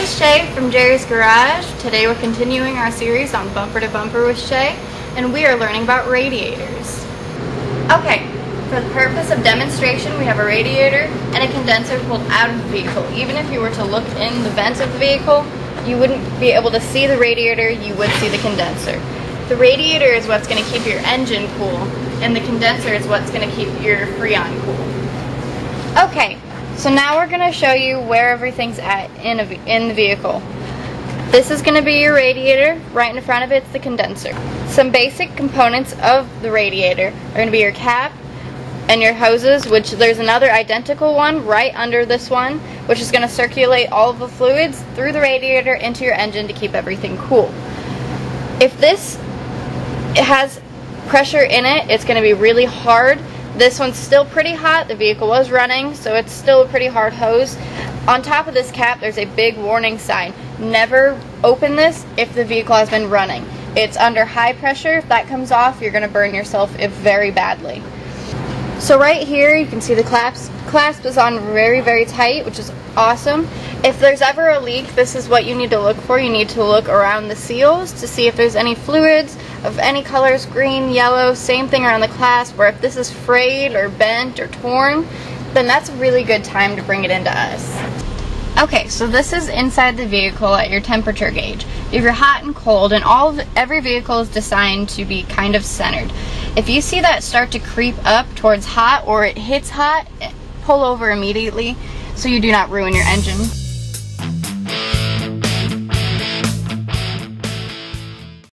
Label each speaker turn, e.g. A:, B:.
A: is Shay from Jerry's Garage. Today we're continuing our series on Bumper to Bumper with Shay, and we are learning about radiators. Okay, for the purpose of demonstration, we have a radiator and a condenser pulled out of the vehicle. Even if you were to look in the vents of the vehicle, you wouldn't be able to see the radiator, you would see the condenser. The radiator is what's going to keep your engine cool, and the condenser is what's going to keep your Freon cool. Okay. So now we're going to show you where everything's at in the vehicle. This is going to be your radiator. Right in front of it's the condenser. Some basic components of the radiator are going to be your cap and your hoses, which there's another identical one right under this one, which is going to circulate all of the fluids through the radiator into your engine to keep everything cool. If it has pressure in it, it's going to be really hard. This one's still pretty hot. The vehicle was running, so it's still a pretty hard hose. On top of this cap, there's a big warning sign. Never open this if the vehicle has been running. It's under high pressure. If that comes off, you're going to burn yourself very badly. So right here, you can see the clasp is on very, very tight, which is awesome. If there's ever a leak, this is what you need to look for. You need to look around the seals to see if there's any fluids of any colors, green, yellow, same thing around the clasp, where if this is frayed or bent or torn, then that's a really good time to bring it into us. Okay, so this is inside the vehicle at your temperature gauge. If you're hot and cold, and every vehicle is designed to be kind of centered. If you see that start to creep up towards hot or it hits hot, pull over immediately so you do not ruin your engine.